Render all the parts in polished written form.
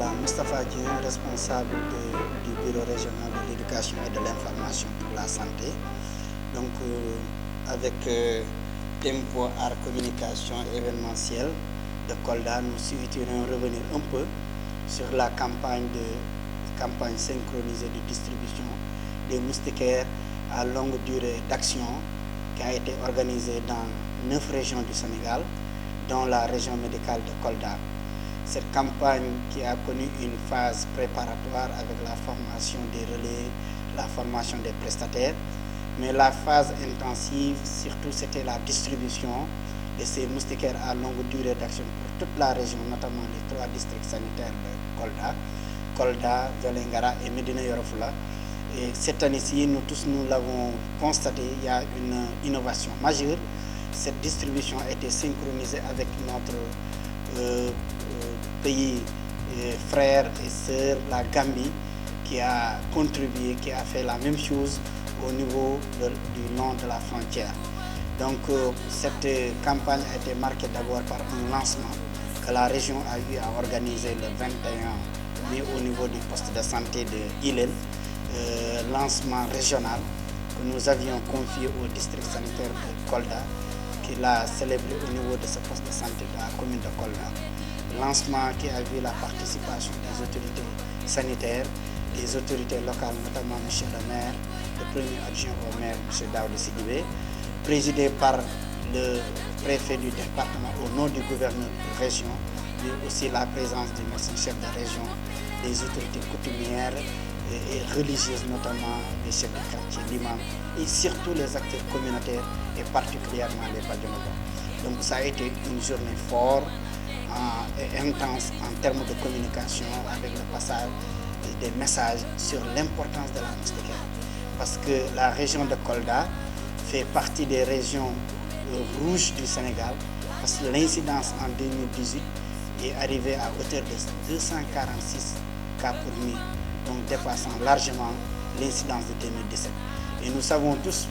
Voilà, Moustapha Dieng, responsable du bureau régional de l'éducation et de l'information pour la santé. Donc, avec Tempo Art Communication événementielle de Kolda, nous souhaiterions revenir un peu sur la campagne synchronisée de distribution des moustiquaires à longue durée d'action qui a été organisée dans 9 régions du Sénégal, dont la région médicale de Kolda. Cette campagne qui a connu une phase préparatoire avec la formation des relais, la formation des prestataires, mais la phase intensive, surtout, c'était la distribution de ces moustiquaires à longue durée d'action pour toute la région, notamment les 3 districts sanitaires de Kolda, Vélingara et Médina Yoro Foulah. Et cette année-ci, nous tous nous l'avons constaté, il y a une innovation majeure. Cette distribution a été synchronisée avec notre pays frères et sœurs, la Gambie, qui a contribué, qui a fait la même chose au niveau du long de la frontière. Donc cette campagne a été marquée d'abord par un lancement que la région a eu à organiser le 21 mai au niveau du poste de santé de Ilel, lancement régional que nous avions confié au district sanitaire de Kolda, qui l'a célébré au niveau de ce poste de santé de la commune de Kolda. Lancement qui a vu la participation des autorités sanitaires, des autorités locales, notamment M. le maire, le premier adjoint au maire, M. Daoud Sidibé, présidé par le préfet du département au nom du gouverneur de région, mais aussi la présence du médecin-chef de région, des autorités coutumières et religieuses, notamment les chefs de quartier, l'imam, et surtout les acteurs communautaires et particulièrement les Badjonaba. Donc ça a été une journée forte et intense en termes de communication avec le passage des messages sur l'importance de la moustiquaire. Parce que la région de Kolda fait partie des régions rouges du Sénégal, parce que l'incidence en 2018 est arrivée à hauteur de 246 cas pour nuit, donc dépassant largement l'incidence de 2017. Et nous savons tous,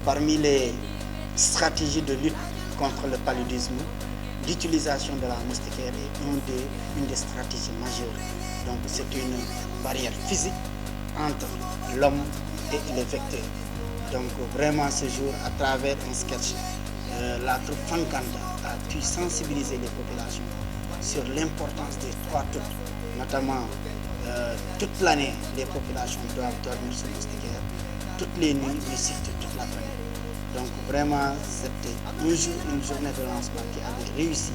parmi les stratégies de lutte contre le paludisme, l'utilisation de la moustiquaire est une des stratégies majeures. Donc c'est une barrière physique entre l'homme et les vecteurs. Donc vraiment ce jour, à travers un sketch, la troupe Fankanda a pu sensibiliser les populations sur l'importance des 3 trucs, notamment toute l'année, les populations doivent dormir sur moustiquaire, toutes les nuits, mais surtout toute la famille. Donc vraiment, c'était une journée de lancement qui avait réussi.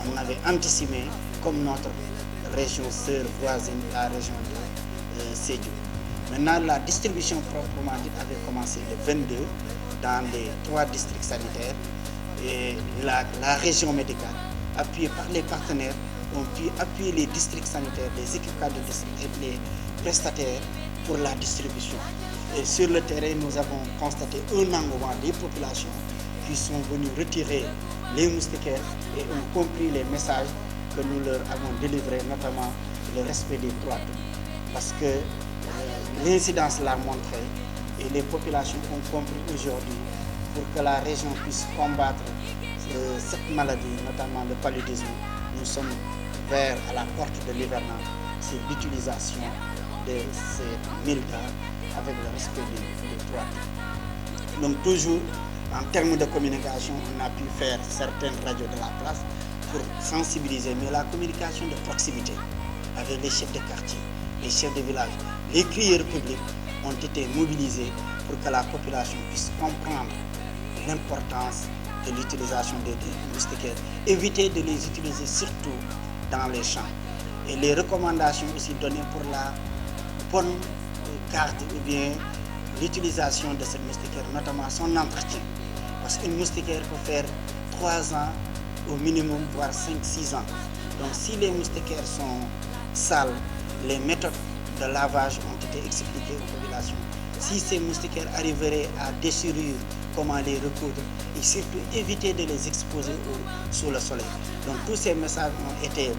On avait anticipé comme notre région sœur voisine, la région de Sédhiou. Maintenant, la distribution proprement dite avait commencé le 22 dans les 3 districts sanitaires. Et la région médicale, appuyée par les partenaires, ont pu appuyer les districts sanitaires, les équipes de district et les prestataires pour la distribution. Et sur le terrain, nous avons constaté un engouement des populations qui sont venues retirer les moustiquaires et ont compris les messages que nous leur avons délivrés, notamment le respect des 3 trucs. Parce que l'incidence l'a montré et les populations ont compris aujourd'hui pour que la région puisse combattre cette maladie, notamment le paludisme. Nous sommes vers à la porte de l'hivernage, c'est l'utilisation de ces 1000 cas avec le respect des 3 trucs. Donc toujours, en termes de communication, on a pu faire certaines radios de la place pour sensibiliser, mais la communication de proximité avec les chefs de quartier, les chefs de village, les crieurs publics ont été mobilisés pour que la population puisse comprendre l'importance de l'utilisation des moustiquaires, éviter de les utiliser surtout dans les champs. Et les recommandations aussi données pour la bonne garde ou bien l'utilisation de cette moustiquaire, notamment son entretien. Parce qu'une moustiquaire peut faire 3 ans au minimum, voire 5-6 ans. Donc si les moustiquaires sont sales, les méthodes de lavage ont été expliquées aux populations. Si ces moustiquaires arriveraient à déchirer, comment les recoudre et surtout éviter de les exposer sous le soleil. Donc tous ces messages ont été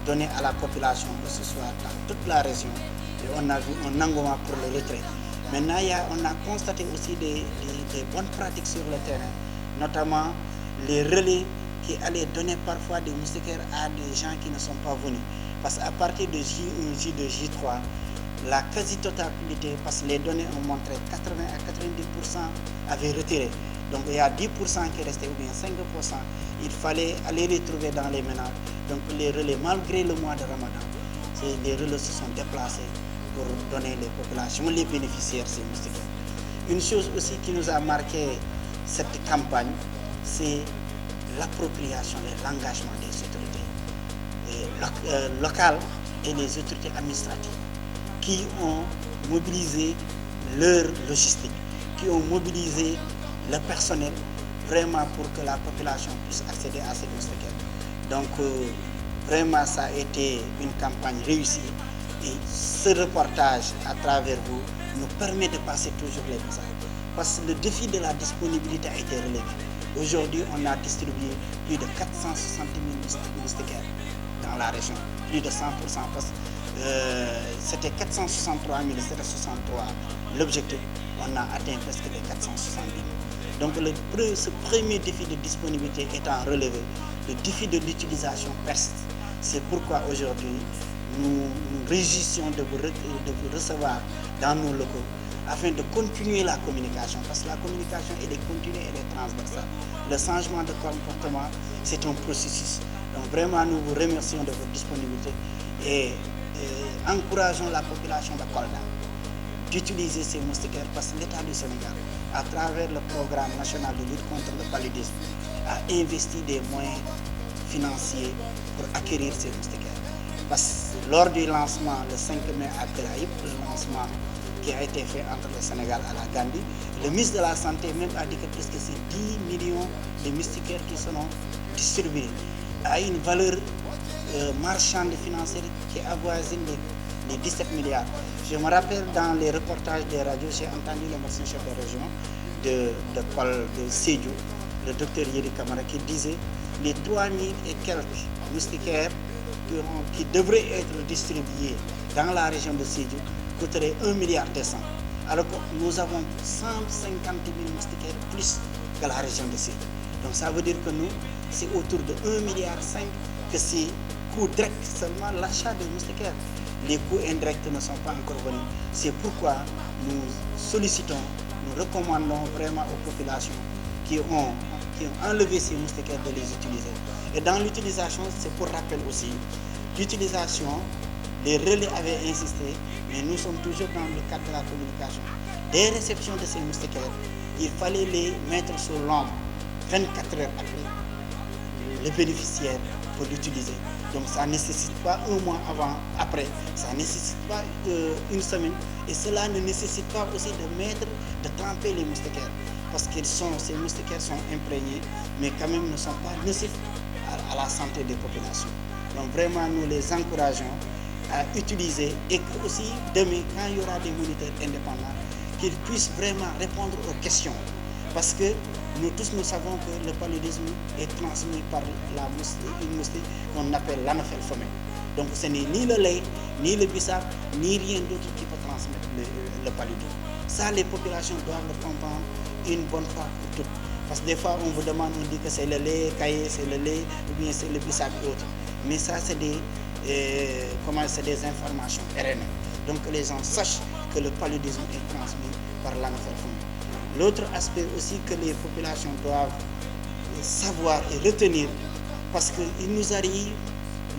donnés à la population, que ce soit dans toute la région, et on a vu un engouement pour le retrait. Maintenant, on a constaté aussi des bonnes pratiques sur le terrain, notamment les relais qui allaient donner parfois des moustiquaires à des gens qui ne sont pas venus. Parce qu'à partir de J1, J2, J3, la quasi-totalité, parce que les données ont montré 80 à 90% avaient retiré. Donc il y a 10% qui restaient, ou bien 5%. Il fallait aller les trouver dans les ménages. Donc les relais, malgré le mois de Ramadan, les relais se sont déplacés pour donner les populations, les bénéficiaires ces moustiquaires. Une chose aussi qui nous a marqué cette campagne, c'est l'appropriation et l'engagement des autorités locales et les autorités administratives qui ont mobilisé leur logistique, qui ont mobilisé le personnel vraiment pour que la population puisse accéder à ces moustiquaires. Donc vraiment ça a été une campagne réussie et ce reportage à travers vous nous permet de passer toujours les messages. Parce que le défi de la disponibilité a été relevé. Aujourd'hui, on a distribué plus de 460 000 moustiquaires dans la région, plus de 100%, parce que c'était 463 763 l'objectif, on a atteint presque les 460 000. Donc ce premier défi de disponibilité étant relevé, le défi de l'utilisation persiste. C'est pourquoi aujourd'hui, nous nous réjouissons de vous recevoir dans nos locaux afin de continuer la communication, parce que la communication elle est continue, elle est transversale. Le changement de comportement, c'est un processus. Donc vraiment, nous vous remercions de votre disponibilité et encourageons la population de Kolda d'utiliser ces moustiquaires parce que l'État du Sénégal, à travers le programme national de lutte contre le paludisme, a investi des moyens financiers pour acquérir ces moustiquaires. Parce que lors du lancement, le 5 mai à Kelaïb, le lancement qui a été fait entre le Sénégal et la Gambie, le ministre de la Santé même a dit que presque c'est 10 millions de moustiquaires qui seront distribués à une valeur marchande financière qui avoisine les 17 milliards. Je me rappelle dans les reportages des radios, j'ai entendu le médecin chef de région de Sédhiou, le docteur Yeri Kamara, qui disait les 3000 et quelques moustiquaires qui devraient être distribués dans la région de Sédhiou coûterait 1,2 milliard. Alors que nous avons 150 000 moustiquaires plus que la région de Sédhiou. Donc ça veut dire que nous, c'est autour de 1,5 milliard que c'est coût direct seulement l'achat des moustiquaires. Les coûts indirects ne sont pas encore venus. C'est pourquoi nous sollicitons, nous recommandons vraiment aux populations qui ont enlevé ces moustiquaires de les utiliser. Et dans l'utilisation, c'est pour rappel aussi, l'utilisation, les relais avaient insisté, mais nous sommes toujours dans le cadre de la communication. Des réceptions de ces moustiquaires, il fallait les mettre sur l'ombre 24 heures après les bénéficiaires pour l'utiliser. Donc ça ne nécessite pas un mois avant, après, ça ne nécessite pas une semaine. Et cela ne nécessite pas aussi de tremper les moustiquaires. Parce que ces moustiquaires sont imprégnés, mais quand même ne sont pas nocifs à la santé des populations. Donc vraiment, nous les encourageons à utiliser et que aussi demain, quand il y aura des moniteurs indépendants, qu'ils puissent vraiment répondre aux questions. Parce que nous tous nous savons que le paludisme est transmis par une moustique qu'on appelle l'anophèle femelle. Donc ce n'est ni le lait, ni le bissap, ni rien d'autre qui peut transmettre le paludisme. Ça, les populations doivent le comprendre une bonne fois pour toutes. Parce que des fois, on vous demande, on dit que c'est le lait caillé, c'est le lait, ou bien c'est le bissap et autres. Mais ça, c'est des informations erronées. Donc que les gens sachent que le paludisme est transmis par l'anophèle femelle. L'autre aspect aussi que les populations doivent savoir et retenir, parce qu'il nous arrive,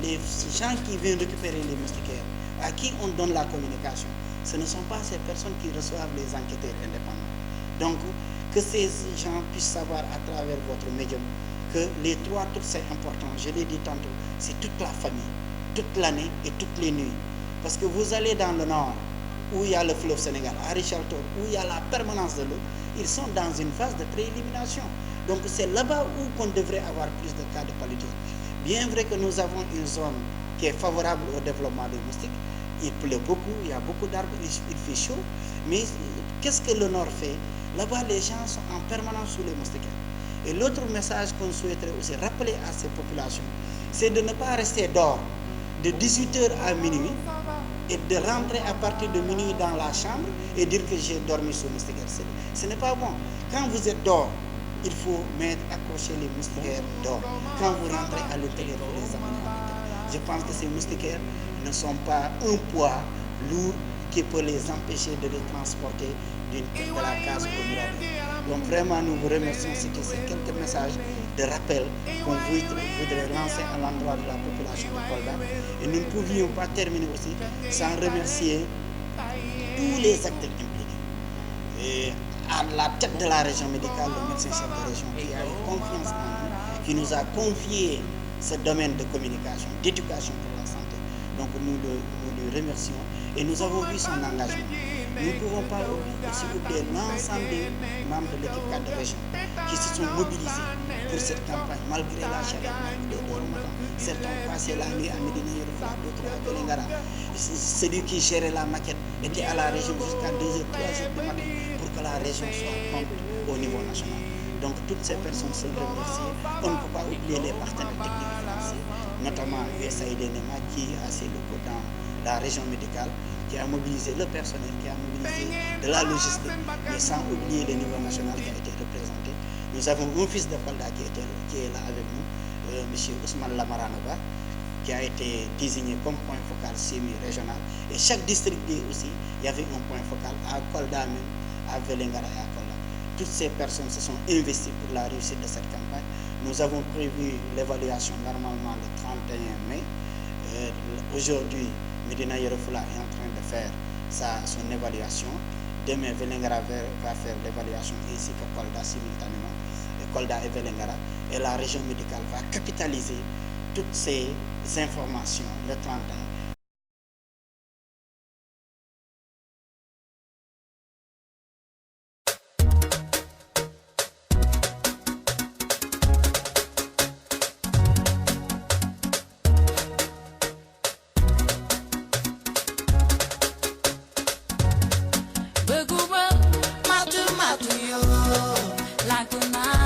les gens qui viennent récupérer les moustiquaires, à qui on donne la communication, ce ne sont pas ces personnes qui reçoivent les enquêteurs indépendants. Donc, que ces gens puissent savoir à travers votre médium que les 3 trucs c'est important, je l'ai dit tantôt, c'est toute la famille, toute l'année et toutes les nuits. Parce que vous allez dans le nord, où il y a le fleuve Sénégal, à Richard Toll, où il y a la permanence de l'eau, ils sont dans une phase de préélimination. Donc c'est là-bas où on devrait avoir plus de cas de paludisme. Bien vrai que nous avons une zone qui est favorable au développement des moustiques, il pleut beaucoup, il y a beaucoup d'arbres, il fait chaud, mais qu'est-ce que le nord fait? Là-bas, les gens sont en permanence sous les moustiquaires. Et l'autre message qu'on souhaiterait aussi rappeler à ces populations, c'est de ne pas rester dehors de 18h à minuit et de rentrer à partir de minuit dans la chambre et dire que j'ai dormi sous moustiquaire. Ce n'est pas bon. Quand vous êtes dehors, il faut accrocher les moustiquaires d'or. Quand vous rentrez à l'intérieur, vous les amenez à l'intérieur. Je pense que ces moustiquaires ne sont pas un poids lourd qui peut les empêcher de les transporter de la case au Mirador. Donc vraiment, nous vous remercions. C'était ces quelques messages de rappel qu'on voudrait lancer à l'endroit de la population de Kolda. Et nous ne pouvions pas terminer aussi sans remercier tous les acteurs impliqués. Et à la tête de la région médicale, le médecin chef de région qui a eu confiance en nous, qui nous a confié ce domaine de communication, d'éducation pour la santé. Donc nous le remercions et nous avons vu son engagement. Nous ne pouvons pas aussi oublier l'ensemble des membres de l'équipe cadre de région qui se sont mobilisés pour cette campagne, malgré la chaleur, malgré le Ramadan. Certains ont passé la nuit à Médina Yoro Fula, d'autres à Vélingara. Celui qui gérait la maquette était à la région jusqu'à 2h, 3h du matin pour que la région soit prompte au niveau national. Donc toutes ces personnes sont remerciées. On ne peut pas oublier les partenaires techniques et financiers, notamment USAID NEMA qui a ses locaux dans la région médicale, qui a mobilisé le personnel, qui a mobilisé de la logistique, mais sans oublier le niveau national qui a été représenté. Nous avons un fils de Kolda qui est là avec nous, M. Ousmane Lamaranova, qui a été désigné comme point focal semi-régional. Et chaque district aussi, il y avait un point focal à Kolda même, à Vélingara et à Kolda. Toutes ces personnes se sont investies pour la réussite de cette campagne. Nous avons prévu l'évaluation normalement le 31 mai. Aujourd'hui, Médina Yoro Fula est en train de faire son évaluation. Demain, Vélingara va faire l'évaluation ainsi que Kolda simultanément. Kolda et Vélingara. Et la région médicale va capitaliser toutes ces informations le 31. Beguma, matu matu yo, laguna.